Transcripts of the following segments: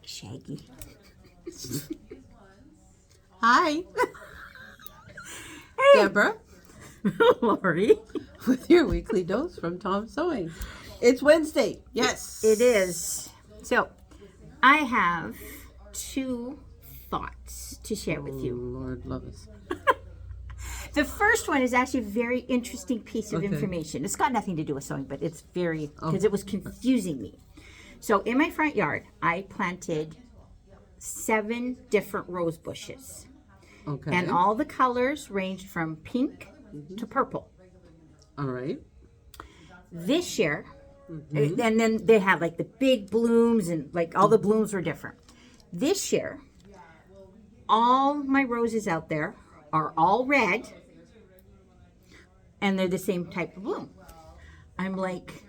Shaggy. Hi. Deborah. Lori. With your weekly dose from Tom Sewing. It's Wednesday. Yes. It is. So, I have 2 thoughts to share with you. Lord love us. The first one is actually a very interesting piece of Okay. information. It's got nothing to do with sewing, but it's very, because it was confusing me. So in my front yard, I planted 7 different rose bushes. Okay. And all the colors ranged from pink to purple. All right. This year, and then they had like the big blooms and like all the blooms were different. This year, all my roses out there are all red and they're the same type of bloom. I'm like,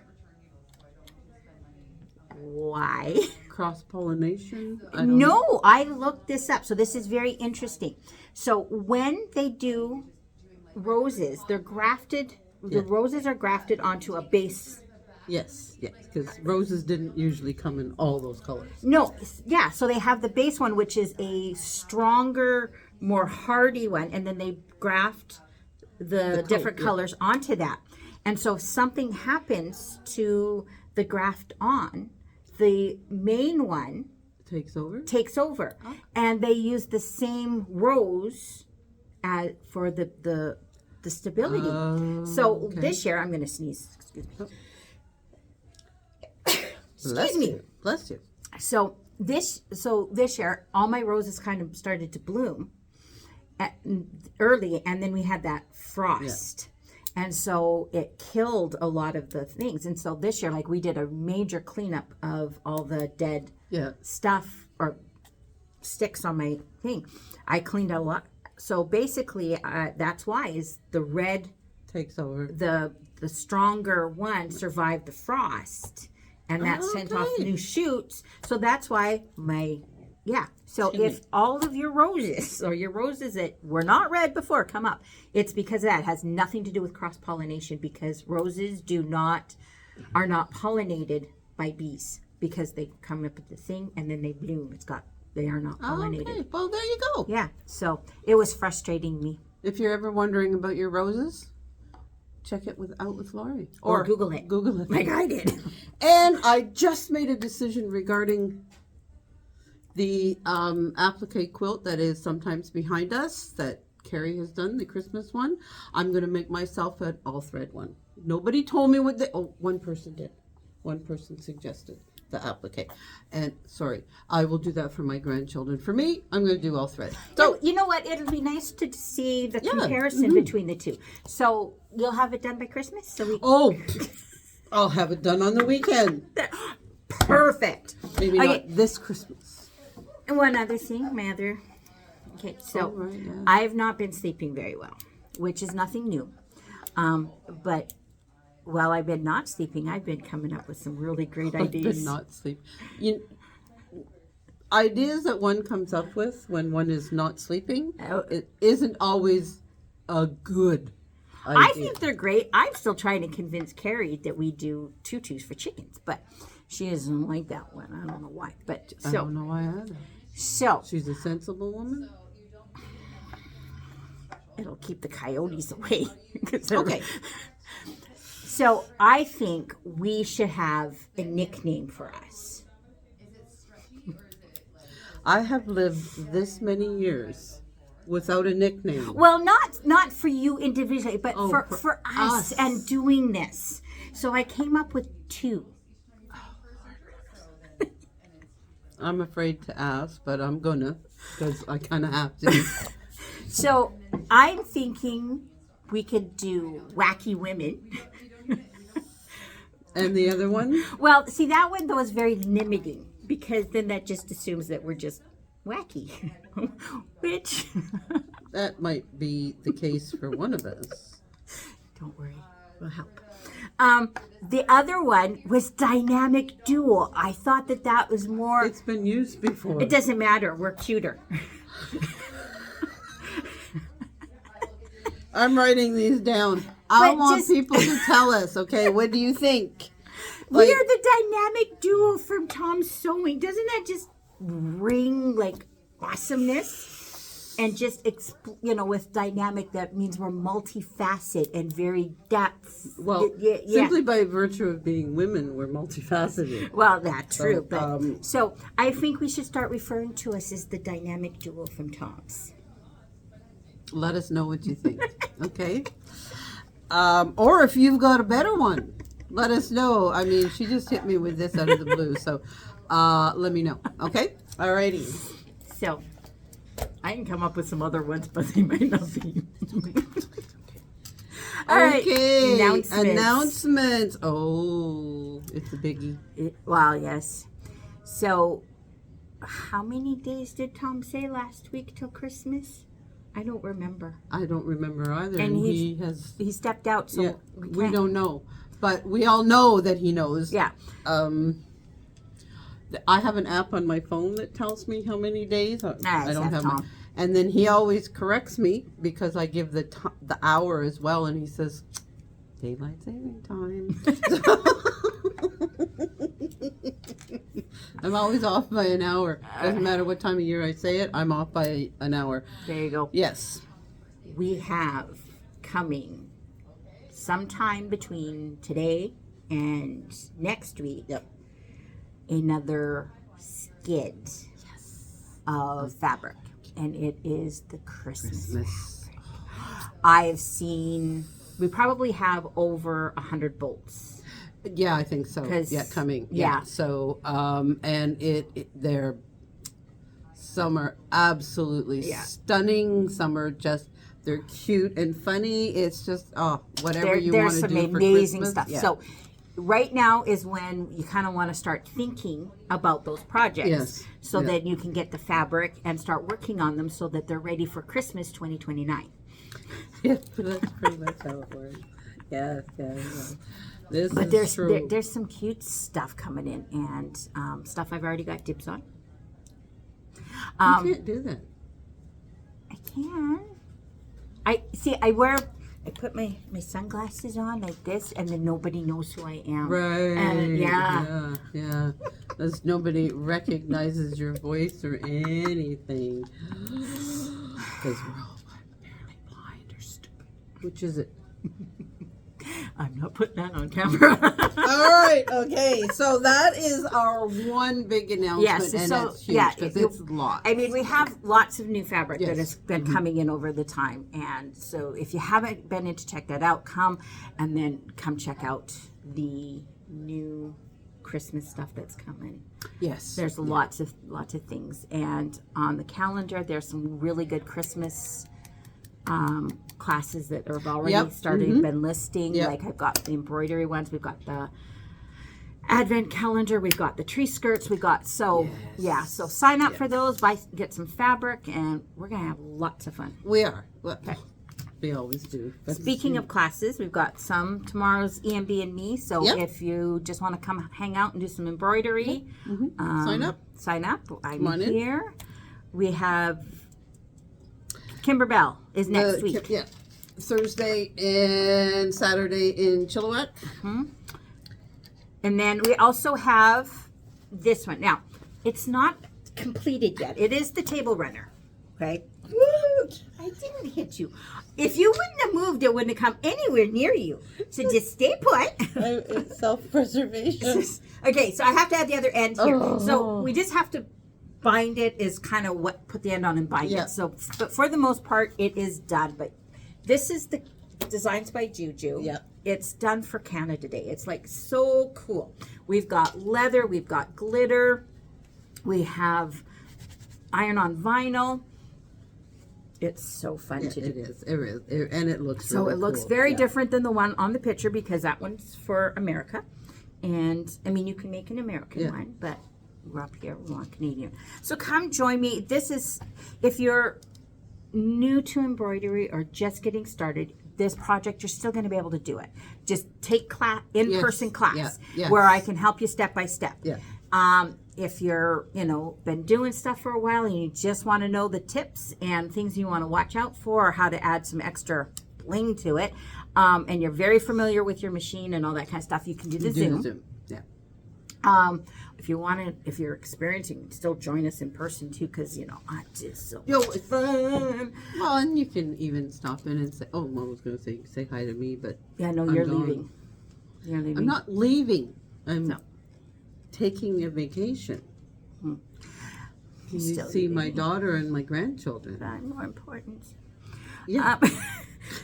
why? Cross-pollination? No, I looked this up. So this is very interesting. So when they do roses, they're grafted, the roses are grafted onto a base. Yes, because roses didn't usually come in all those colors. No, yeah, so they have the base one, which is a stronger, more hardy one, and then they graft the different colors onto that. And so if something happens to the graft on, the main one Takes over? takes over. And they use the same rose for the stability. So this year, I'm going to sneeze. Excuse me. Excuse me. Bless you. So this year, all my roses kind of started to bloom early, and then we had that frost. And so it killed a lot of the things. And so this year, like, we did a major cleanup of all the dead stuff or sticks on my thing. I cleaned out a lot. So basically, that's why is the red Takes over. the stronger one survived the frost, and that sent off new shoots. So that's why So if all of your roses or your roses that were not red before come up, it's because that. It has nothing to do with cross pollination, because roses are not pollinated by bees, because they come up with the thing and then they bloom. They are not pollinated. Okay, well there you go. Yeah, so it was frustrating me. If you're ever wondering about your roses, check it with Lori. Or Google it. Google it. Like I did. And I just made a decision regarding the applique quilt that is sometimes behind us that Kerri has done, the Christmas one. I'm going to make myself an all thread one. Nobody told me what one person did. One person suggested the applique. And sorry, I will do that for my grandchildren. For me, I'm going to do all thread. So you know what? It'll be nice to see the comparison between the two. So you'll have it done by Christmas? I'll have it done on the weekend. Perfect. Maybe not this Christmas. And one other thing, okay, so I have not been sleeping very well, which is nothing new. But while I've been not sleeping, I've been coming up with some really great ideas. I've been not sleeping. Ideas that one comes up with when one is not sleeping, it isn't always a good idea. I think they're great. I'm still trying to convince Kerri that we do tutus for chickens, but she doesn't like that one. I don't know why. But I don't know why either. So she's a sensible woman. It'll keep the coyotes away. Okay. So I think we should have a nickname for us. I have lived this many years without a nickname. Well, not for you individually, but for us and doing this. So I came up with 2. I'm afraid to ask, but I'm gonna, because I kind of have to. So I'm thinking we could do Wacky Women. And the other one? Well, see, that one, though, is very limiting, because then that just assumes that we're just wacky. Which... That might be the case for one of us. Don't worry. We'll help. The other one was Dynamic Duo. I thought that was more... It's been used before. It doesn't matter. We're cuter. I'm writing these down. I want people to tell us, okay, what do you think? We are the Dynamic Duo from Tom Sewing. Doesn't that just ring like awesomeness. And just, with dynamic, that means we're multifaceted and very depth. Well, simply by virtue of being women, we're multifaceted. Well, that's true. So, But, so I think we should start referring to us as the dynamic duo from Tom's. Let us know what you think. Okay. Or if you've got a better one, let us know. I mean, she just hit me with this out of the blue. So let me know. Okay. Alrighty. So I can come up with some other ones, but they might not be. All right. Okay. Announcements. Oh, it's a biggie. Well, yes. So, how many days did Tom say last week till Christmas? I don't remember. I don't remember either. And he stepped out, so yeah, we we don't know. But we all know that he knows. Yeah. I have an app on my phone that tells me how many days. I don't have Tom. And then he always corrects me because I give the hour as well, and he says, "Daylight saving time." I'm always off by an hour. Doesn't matter what time of year I say it, I'm off by an hour. There you go. Yes. We have coming sometime between today and next week. Yep. Another skid of fabric, and it is the Christmas. I've seen, we probably have over 100 bolts. Yeah, I think so. Yeah, coming. Yeah. So, and they're, some are absolutely stunning. Some are just, they're cute and funny. It's just, whatever you want to do for Christmas. There's some amazing stuff. Yeah. So, right now is when you kind of want to start thinking about those projects. Yes. So that you can get the fabric and start working on them so that they're ready for Christmas 2029. Yeah, that's pretty much how it works. Yes. This But is there's true. there's some cute stuff coming in, and stuff I've already got dibs on. You can't do that. I can. I put my sunglasses on like this, and then nobody knows who I am. Right. And Yeah. As nobody recognizes your voice or anything. Because we're all apparently blind or stupid. Which is it? I'm not putting that on camera. All right. Okay. So that is our one big announcement. Yes. And So that's huge because it's lots. I mean, we have lots of new fabric that Yes. has been coming in over the time, and so if you haven't been in to check that out, come check out the new Christmas stuff that's coming. Yes. There's lots of things, and on the calendar there's some really good Christmas classes that have already started, been listing. Like I've got the embroidery ones, we've got the advent calendar, we've got the tree skirts, we've got so sign up for those, get some fabric, and we're gonna have lots of fun. We are. Well, we always do. Speaking of classes, we've got some tomorrow's EMB and me, so if you just want to come hang out and do some embroidery, sign up. I'm here. We have Kimberbell is next week. Yeah. Thursday and Saturday in Chilliwack. And then we also have this one. Now, it's not completed yet. It is the table runner. Okay? Woo! I didn't hit you. If you wouldn't have moved, it wouldn't have come anywhere near you. So just stay put. It's self-preservation. Okay, so I have to add the other end here. So we just have to bind it, is kind of what, put the end on and bind it. So, but for the most part, it is done. But this is the Designs by Juju. Yep. It's done for Canada Day. It's like so cool. We've got leather, we've got glitter, we have iron-on vinyl. It's so fun to do. It is. And it looks So really it looks cool. very different than the one on the picture because that one's for America. And I mean, you can make an American one, but we're up here, we want Canadian. So come join me. This is, if you're new to embroidery or just getting started, this project, you're still going to be able to do it. Just take in-person class where I can help you step by step. Yeah. If you're, been doing stuff for a while and you just want to know the tips and things you want to watch out for, or how to add some extra bling to it, and you're very familiar with your machine and all that kind of stuff, you can do the Zoom. Yeah. If you want to, if you're experiencing, still join us in person too, because it's just so Yo, much fun. Well, and you can even stop in and say, "Oh, Mom was going to say hi to me," but Yeah, no, I'm you're gone. leaving. You're leaving. I'm not leaving. I'm taking a vacation. You Still see my leaving. daughter and my grandchildren. That's more important. Yeah.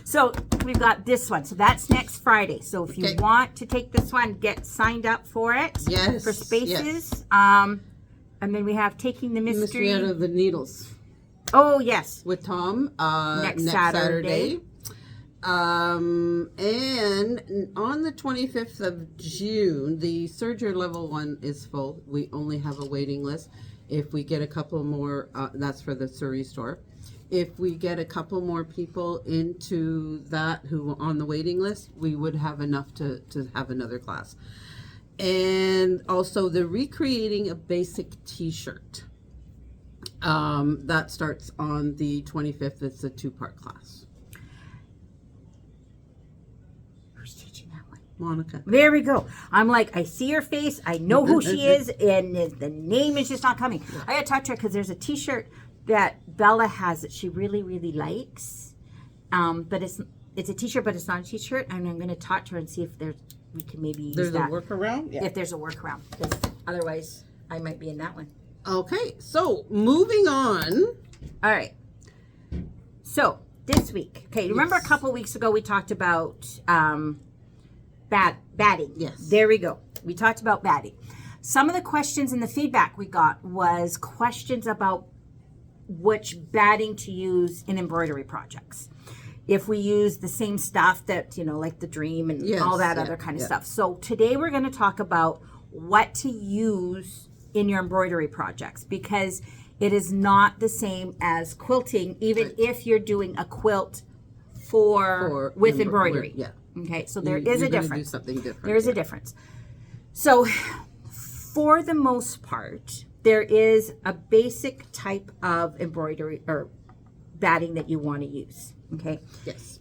So we've got this one. So that's next Friday. So if you Okay. want to take this one, get signed up for it. Yes, For spaces. yes. And then we have taking the mystery. Mystery out of the needles Oh yes. with Tom Next next Saturday. Saturday. And on the 25th of June, the Surger level 1 is full. We only have a waiting list. If we get a couple more, that's for the Surrey store. If we get a couple more people into that who are on the waiting list, we would have enough to have another class. And also the recreating a basic t-shirt. That starts on the 25th. It's a 2-part class. Who's teaching that one? Monica. There we go. I'm like, I see her face. I know who she is, and the name is just not coming. I gotta talk to her because there's a T-shirt that Bella has that she really, really likes. But it's a T-shirt, but it's not a T-shirt. And I'm gonna talk to her and see if we can maybe use There's that. a workaround? Yeah. If there's a workaround, because otherwise I might be in that one. Okay, so moving on. All right. So this week, okay. Remember a couple weeks ago we talked about batting. Yes. There we go. We talked about batting. Some of the questions in the feedback we got was questions about which batting to use in embroidery projects. If we use the same stuff that, like the Dream and Yes, all that yeah, other kind of yeah. stuff. So today we're going to talk about what to use in your embroidery projects, because it is not the same as quilting, even Right. if you're doing a quilt with embroidery. Yeah. Okay, so there is You're a gonna difference. do something different. There is a difference. So for the most part, there is a basic type of embroidery or batting that you want to use. Okay. Yes.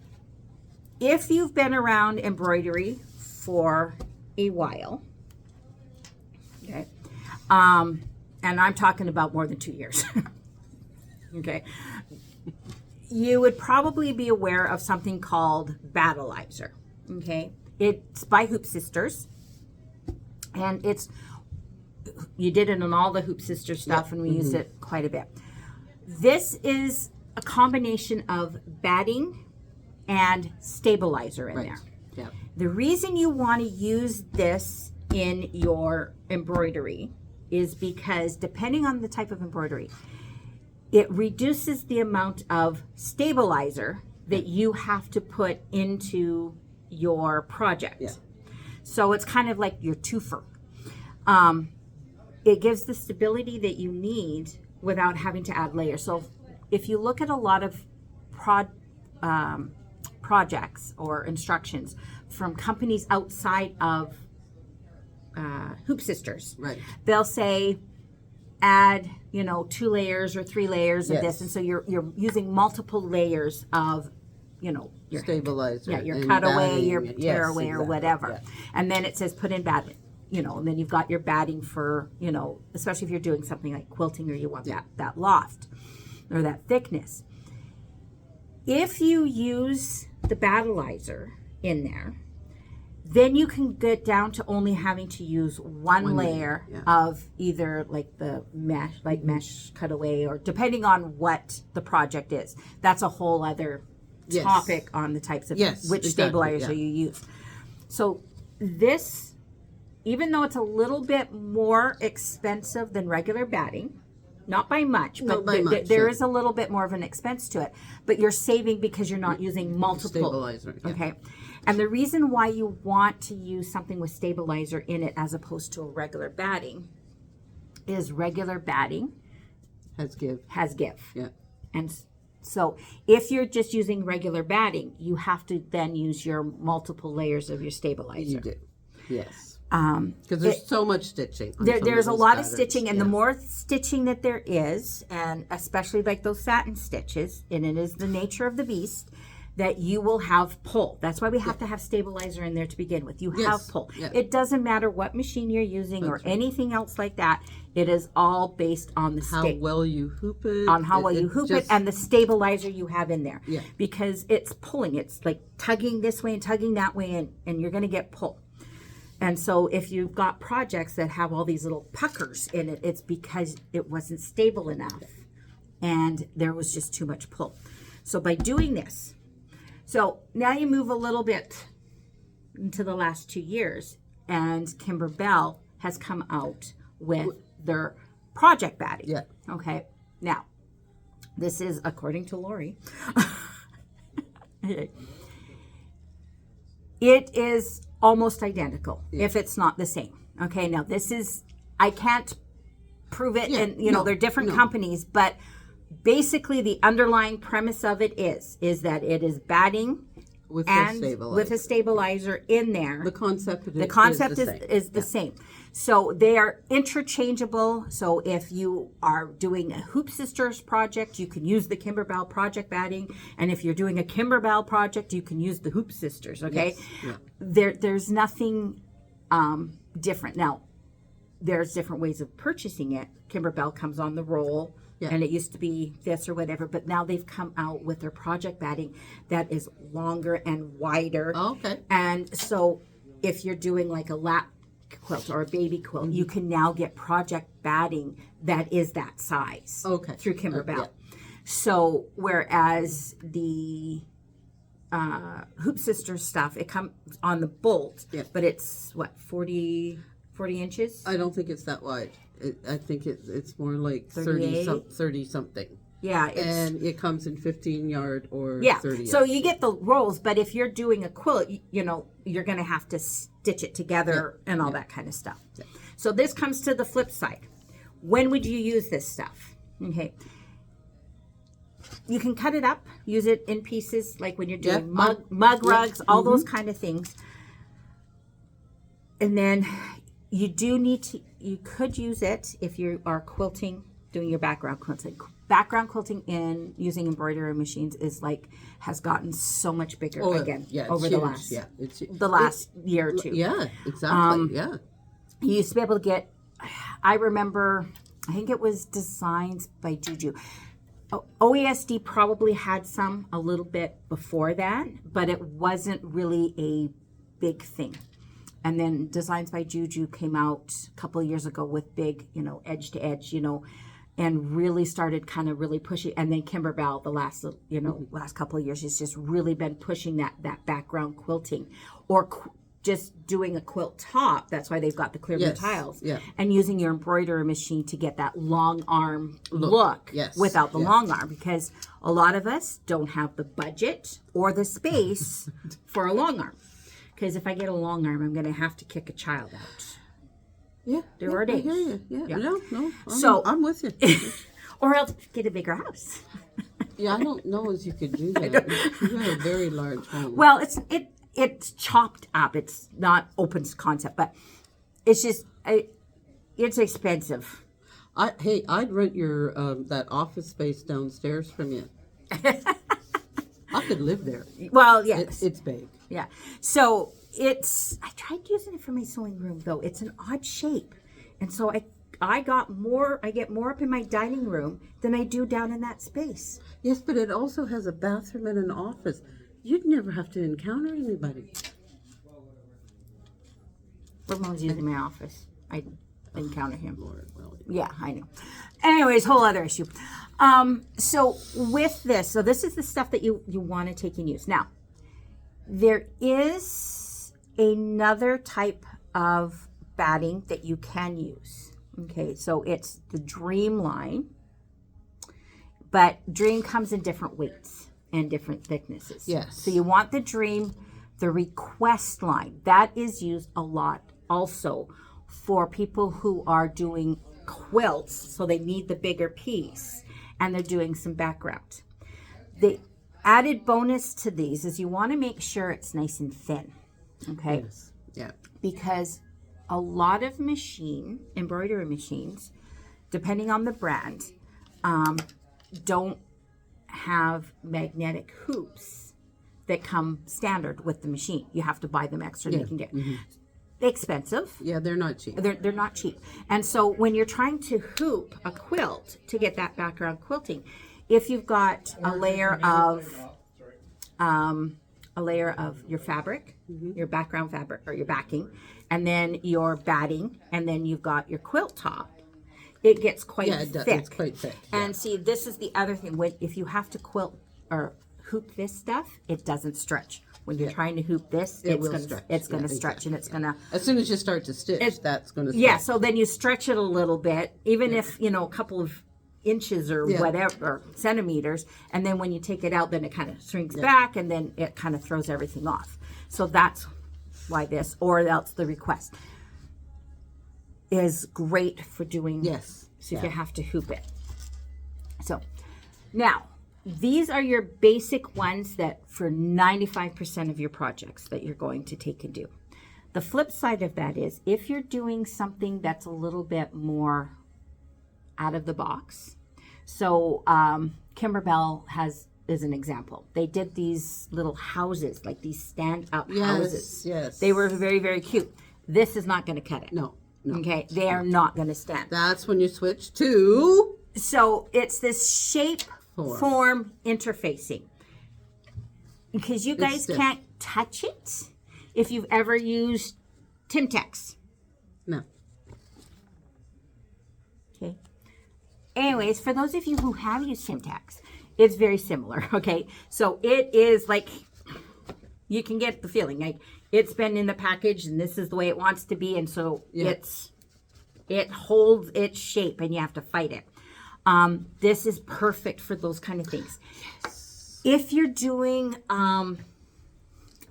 If you've been around embroidery for a while, okay, and I'm talking about more than 2 years, okay, you would probably be aware of something called Battleizer. Okay, it's by Hoop Sisters, and you did it on all the Hoop Sisters stuff, and we used it quite a bit. This is a combination of batting and stabilizer in there. Yeah. The reason you want to use this in your embroidery is because depending on the type of embroidery, it reduces the amount of stabilizer that you have to put into your project. Yeah. So it's kind of like your twofer. It gives the stability that you need without having to add layers. So if you look at a lot of projects or instructions from companies outside of Hoop Sisters, Right. they'll say add 2 layers or 3 layers of Yes. this, and so you're using multiple layers of your Stabilizer. your and cutaway, batting. your Yes, tearaway, or exactly. whatever. Yeah. And then it says put in batting, and then you've got your batting for, especially if you're doing something like quilting or you want that loft or that thickness. If you use the Battleizer in there, then you can get down to only having to use one layer yeah. of either like the mesh cutaway, or depending on what the project is. That's a whole other Yes. topic on the types of Yes, which exactly, stabilizer yeah. you use. So this, even though it's a little bit more expensive than regular batting, not by much, but Not by much, there yeah. is a little bit more of an expense to it, but you're saving because you're not using multiple. Stabilizer. Yeah. Okay. And the reason why you want to use something with stabilizer in it as opposed to a regular batting is regular batting Has give. has give. Yeah. And so if you're just using regular batting, you have to then use your multiple layers of your stabilizer. You do. Yes. Um, Because there's so much stitching. on some of there's a those lot of patterns. stitching, and Yeah. the more stitching that there is, and especially like those satin stitches, and it is the nature of the beast, that you will have pull. That's why we have to have stabilizer in there to begin with. You have pull. Yeah. It doesn't matter what machine you're using or anything else like that. It is all based on the How well you hoop it. on how well you hoop it and the stabilizer you have in there. Yeah. Because it's pulling. It's like tugging this way and tugging that way, and you're going to get pull. And so if you've got projects that have all these little puckers in it, it's because it wasn't stable enough and there was just too much pull. So by doing this, so now you move a little bit into the last 2 years, and Kimberbell has come out with their project batting. Yeah. Okay. Now, this is according to Lori. It is almost identical, if it's not the same. Okay, now this is, I can't prove it, and they're different companies, but basically the underlying premise of it is that it is batting with a stabilizer in there. The concept is the same. So they are interchangeable. So if you are doing a Hoop Sisters project, you can use the Kimberbell project batting, and if you're doing a Kimberbell project, you can use the Hoop Sisters. Okay, yes. There's nothing different. Now, there's different ways of purchasing it. Kimberbell comes on the roll. Yeah. And it used to be this or whatever, but now they've come out with their project batting that is longer and wider. Oh, okay. And so if you're doing like a lap quilt or a baby quilt, you can now get project batting that is that size. Okay. Through Kimberbell. So whereas the Hoop Sisters stuff, it comes on the bolt, but it's what, 40 inches? I don't think it's that wide. I think it's more like 30 something. Yeah. And it comes in 15 yard or 30 yard. So you get the rolls, but if you're doing a quilt, you're going to have to stitch it together and all that kind of stuff. Yeah. So this comes to the flip side. When would you use this stuff? Okay. You can cut it up, use it in pieces, like when you're doing mug rugs, all those kind of things. And then you could use it if you are quilting, doing your background quilting. Background quilting in using embroidery machines has gotten so much bigger again over the last year or two. Yeah, exactly. You used to be able to get, I remember, I think it was Designs by Juju. OESD probably had some a little bit before that, but it wasn't really a big thing. And then Designs by Juju came out a couple of years ago with big, edge to edge, and really started kind of really pushing. And then Kimberbell, the last couple of years, has just really been pushing that background quilting, or just doing a quilt top. That's why they've got the clear blue tiles. Yeah. And using your embroidery machine to get that long arm look without the long arm, because a lot of us don't have the budget or the space for a long arm. Because if I get a long arm, I'm going to have to kick a child out. Yeah. There are days. I hear you. Yeah. No. I'm with you. Or else get a bigger house. Yeah, I don't know if you could do that. You have a very large home. Well, it's chopped up. It's not open concept, but it's just it's expensive. I'd rent your that office space downstairs from you. I could live there. Well, yes. It's big. Yeah. So I tried using it for my sewing room, though. It's an odd shape. And so I get more up in my dining room than I do down in that space. Yes, but it also has a bathroom and an office. You'd never have to encounter anybody. Ramon's using my office. I encounter him. Lord, well, yeah, I know. Anyways, whole other issue. So with this, this is the stuff that you want to take and use. Now, there is another type of batting that you can use. Okay, so it's the Dream line, but Dream comes in different weights and different thicknesses. Yes. So you want the Dream, the Request line. That is used a lot also for people who are doing quilts, so they need the bigger piece, and they're doing some background. The added bonus to these is you want to make sure it's nice and thin. Okay? Yes. Yeah. Because a lot of embroidery machines, depending on the brand, don't have magnetic hoops that come standard with the machine. You have to buy them extra. And you can get expensive. Yeah, they're not cheap. They're not cheap. And so when you're trying to hoop a quilt to get that background quilting, if you've got a layer of your fabric, your background fabric or your backing, and then your batting, and then you've got your quilt top, it gets quite thick. It's quite thick. And see, this is the other thing. If you have to quilt or hoop this stuff, it doesn't stretch. When you're trying to hoop this, it's going to stretch, and it's going to. As soon as you start to stitch, that's going to. Yeah, so then you stretch it a little bit, even if a couple of inches or whatever, or centimeters, and then when you take it out, then it kind of shrinks back, and then it kind of throws everything off. So that's why this, or else the request, is great for doing. Yes. So if you have to hoop it. So now, these are your basic ones that for 95% of your projects that you're going to take and do. The flip side of that is if you're doing something that's a little bit more out of the box. So Kimberbell is an example. They did these little houses, like these stand-up houses. Yes. They were very, very cute. This is not going to cut it. No. Okay, they are not going to stand. That's when you switch to. So it's this shape form interfacing. Because you guys can't touch it if you've ever used Timtex. No. Okay. Anyways, for those of you who have used Timtex, it's very similar. Okay. So it is like, you can get the feeling like it's been in the package and this is the way it wants to be. And so it holds its shape and you have to fight it. This is perfect for those kind of things. Yes. If you're doing,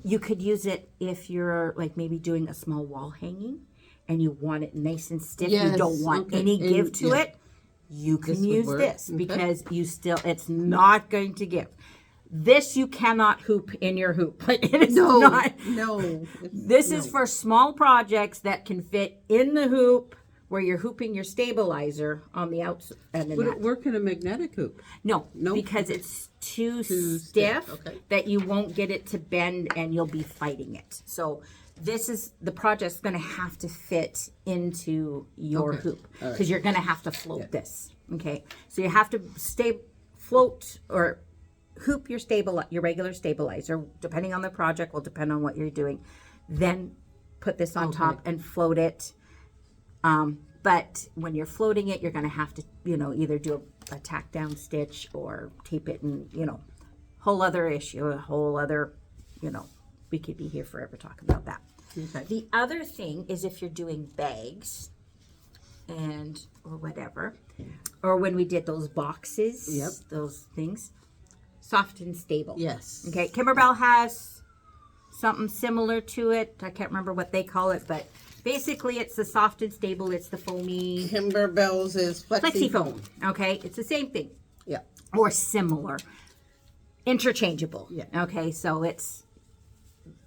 you could use it if you're like maybe doing a small wall hanging and you want it nice and stiff. You don't want any give to it. You can use this because it's not going to give. This you cannot hoop in your hoop. It is not. No. This is for small projects that can fit in the hoop where you're hooping your stabilizer on the outside. Would it work in a magnetic hoop? No, because it's too stiff that you won't get it to bend and you'll be fighting it. So this is the project's going to have to fit into your hoop because you're going to have to float this. Okay, so you have to float or hoop your regular stabilizer, depending on the project, will depend on what you're doing. Then put this on top and float it. But when you're floating it, you're going to have to, either do a tack down stitch or tape it, and whole other issue, a whole other, we could be here forever talking about that. Okay. The other thing is if you're doing bags or whatever, or when we did those boxes, those things, soft and stable. Yes. Okay. Kimberbell has something similar to it. I can't remember what they call it, but basically it's the soft and stable. It's the foamy. Kimberbell's is flexi foam. Okay. It's the same thing. Yeah. Or similar. Interchangeable. Yeah. Okay. So it's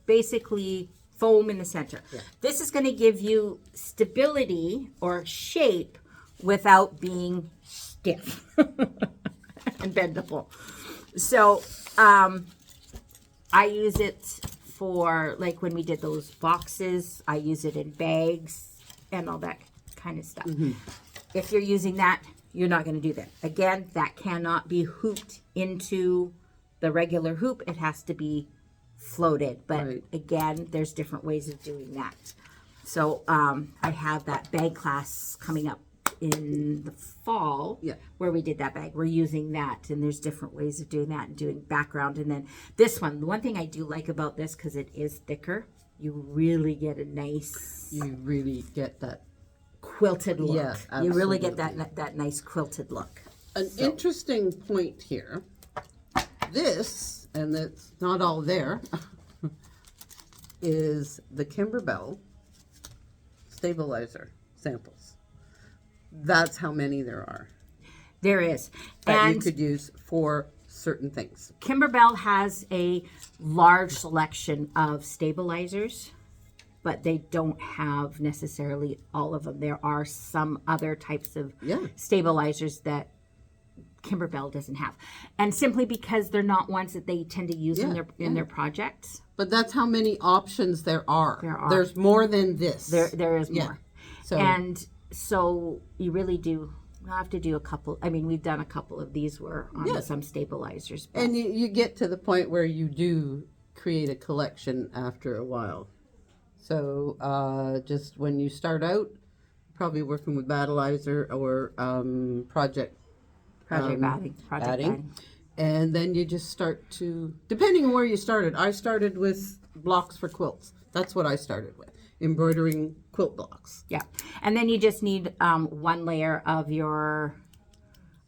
basically foam in the center. Yeah. This is going to give you stability or shape without being stiff and bendable. So I use it for like when we did those boxes. I use it in bags and all that kind of stuff. Mm-hmm. If you're using that, you're not going to do that. Again, that cannot be hooped into the regular hoop. It has to be floated. But again, there's different ways of doing that. So I have that bag class coming up in the fall where we did that bag. We're using that, and there's different ways of doing that and doing background. And then this one, the one thing I do like about this, because it is thicker, you really get a nice... You really get that... quilted look. Yeah, absolutely. You really get that nice quilted look. An interesting point here. This, and it's not all there, is the Kimberbell stabilizer samples. That's how many there are. There is. That you could use for certain things. Kimberbell has a large selection of stabilizers, but they don't have necessarily all of them. There are some other types of stabilizers that Kimberbell doesn't have. And simply because they're not ones that they tend to use in their projects. But that's how many options there are. There are. There's more than this. There is more. So, and so you really do have to do a couple. I mean, we've done a couple of these where on some stabilizers. But. And you get to the point where you do create a collection after a while. So just when you start out, probably working with battleizer or project batting. And then you just start to, depending on where you started. I started with blocks for quilts. That's what I started with, embroidering quilt blocks. Yeah. And then you just need one layer of your,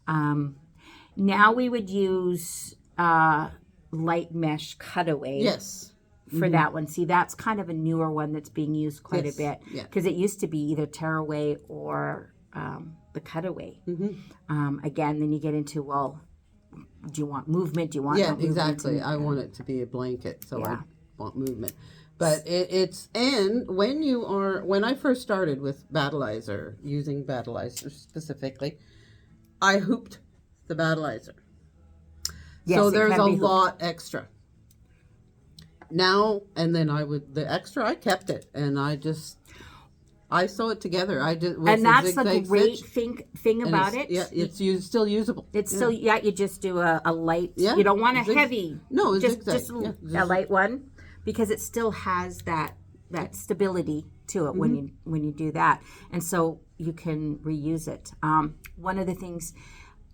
now we would use light mesh cutaway. Yes. For that one. See, that's kind of a newer one that's being used quite a bit. Because it used to be either tearaway or the cutaway. Again, then you get into, well, do you want movement? Do you want movement? Exactly. I want it to be a blanket, so I want movement. But it's, and when I first started with battleizer, using battleizer specifically, I hooped the battleizer. Yes, so there's a lot extra. Now, and then the extra, I kept it, and I sew it together. I did, and that's the great thing about it. Yeah, it's still usable. It's still, you just do a light, you don't want a heavy. No, it's just a light one, because it still has that stability to it when you do that. And so you can reuse it. One of the things,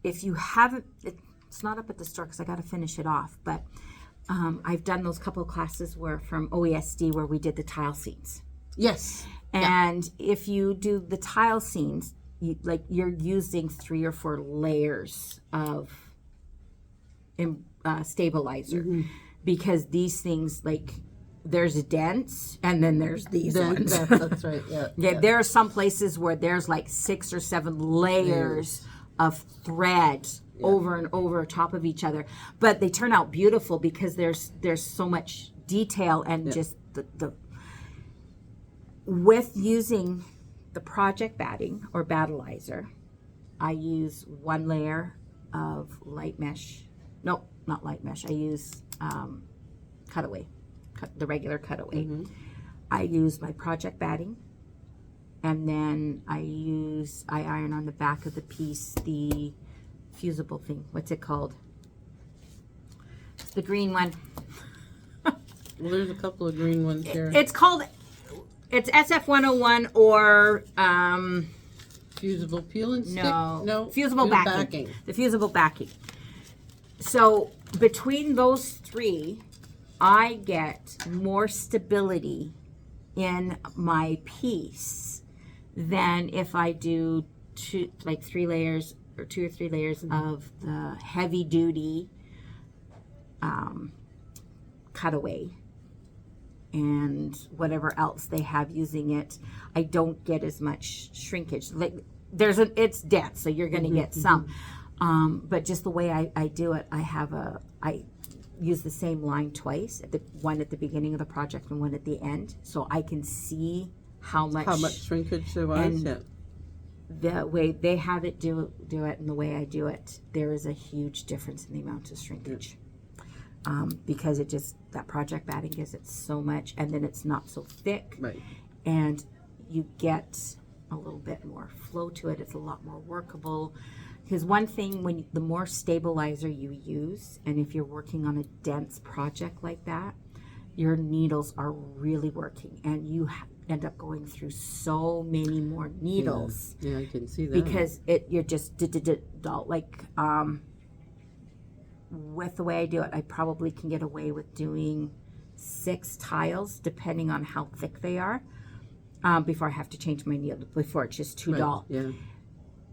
if you haven't, it's not up at the store because I got to finish it off, but I've done those couple of classes from OESD where we did the tile scenes. Yes. And if you do the tile scenes, you're using 3 or 4 layers of stabilizer, because these things, there's dents and then there's these ones. That's right. Yeah. There are some places where there's 6 or 7 layers of thread over and over top of each other, but they turn out beautiful because there's so much detail and just the with using the project batting or battleizer, I use 1 layer of light mesh. No, not light mesh. I use cutaway, the regular cutaway. I use my project batting, and then I iron on the back of the piece the fusible thing. What's it called? It's the green one. Well, there's a couple of green ones here. It's SF101 or fusible peel and stick. No, fusible backing. The fusible backing. So between those 3, I get more stability in my piece than if I do 3 layers or 2 or 3 layers of the heavy duty cutaway and whatever else they have using it. I don't get as much shrinkage. It's dense, so you're going to get some. But just the way I do it, I use the same line twice, one at the beginning of the project and one at the end, so I can see how much shrinkage there was. The way they have it do it and the way I do it, there is a huge difference in the amount of shrinkage. Because that project batting gives it so much, and then it's not so thick, and you get a little bit more flow to it. It's a lot more workable. Because one thing, the more stabilizer you use, and if you're working on a dense project like that, your needles are really working, and you end up going through so many more needles. Yeah, I can see that. Because you're just with the way I do it, I probably can get away with doing 6 tiles, depending on how thick they are, before I have to change my needle, before it's just too dull. Yeah.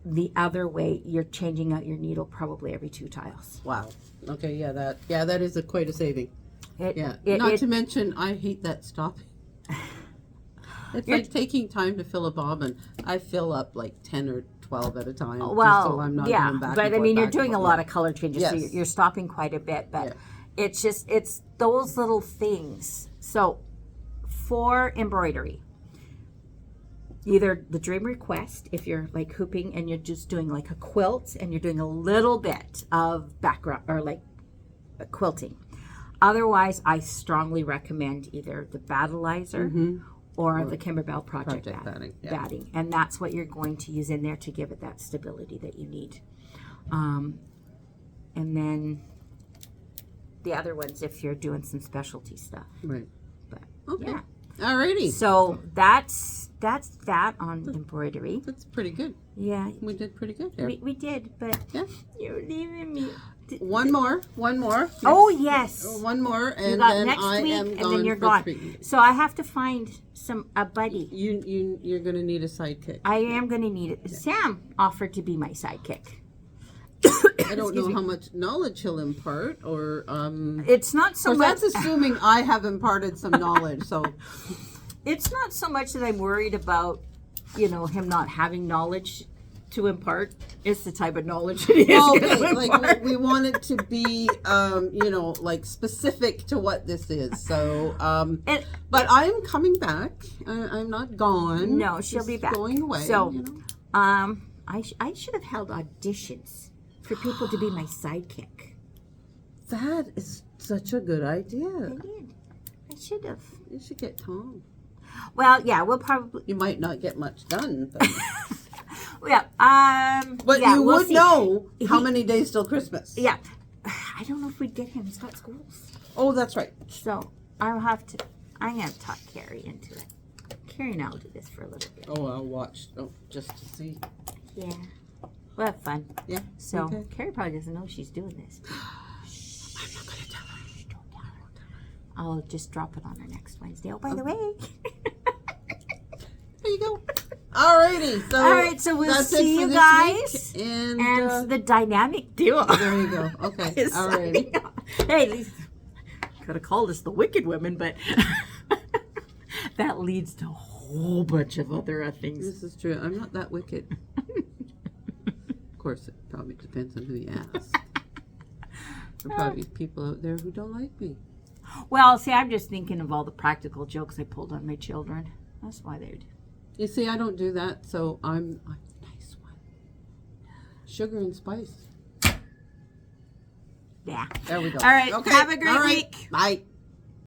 The other way, you're changing out your needle probably every 2 tiles. Wow. Okay, that is quite a saving. Not to mention, I hate that stopping. It's like taking time to fill a bobbin. I fill up 10 or 12 at a time. Well, so I'm not going back but and I mean, forth, you're doing a lot of color changes, so you're stopping quite a bit. But it's those little things. So for embroidery, either the Dream Request, if you're like hooping and you're just doing like a quilt and you're doing a little bit of background or like quilting. Otherwise, I strongly recommend either the Battleizer or the Kimberbell Project batting. Batting. And that's what you're going to use in there to give it that stability that you need. And then the other ones if you're doing some specialty stuff. Right. But, okay. Yeah. Alrighty. So that's that on embroidery. That's pretty good. Yeah. We did pretty good here. We did, but you're leaving me. One more. Oh, yes. One more, and got then next I week, am and gone then you're for gone. 3 weeks. So I have to find a buddy. You're gonna need a sidekick. I am going to need it. Sam offered to be my sidekick. I don't know how much knowledge he'll impart, or It's not so much. that's assuming I have imparted some knowledge. So It's not so much that I'm worried about, him not having knowledge to impart. It's the type of knowledge that he is going to impart. like we want it to be, like specific to what this is. So, but I'm coming back. I'm not gone. No, she'll be back. Going away. So, I should have held auditions for people to be my sidekick. That is such a good idea. I did. I should have. You should get Tom. Well, yeah, we'll probably. You might not get much done. But, but yeah, you we'll would see. know how many days till Christmas. Yeah. I don't know if we'd get him. He's got schools. Oh, that's right. So I'm going to talk Kerri into it. Kerri and I will do this for a little bit. Oh, I'll watch. Oh, just to see. Yeah. We'll have fun. Yeah. So okay. Kerri probably doesn't know she's doing this. I'm not going to tell her. Don't tell her. I'll just drop it on her next Wednesday. Oh, by the way. There you go. Alrighty. So all right, so we'll see you guys. And the dynamic duo. There you go. Okay. Alrighty. Hey, at least could have called us the Wicked Women, but that leads to a whole bunch of other things. This is true. I'm not that wicked. Of course, it probably depends on who you ask. There are probably people out there who don't like me. Well, see, I'm just thinking of all the practical jokes I pulled on my children. That's why they'd. You see, I don't do that, so I'm a nice one. Sugar and spice. Yeah. There we go. All right. Okay. Have a great week. Bye.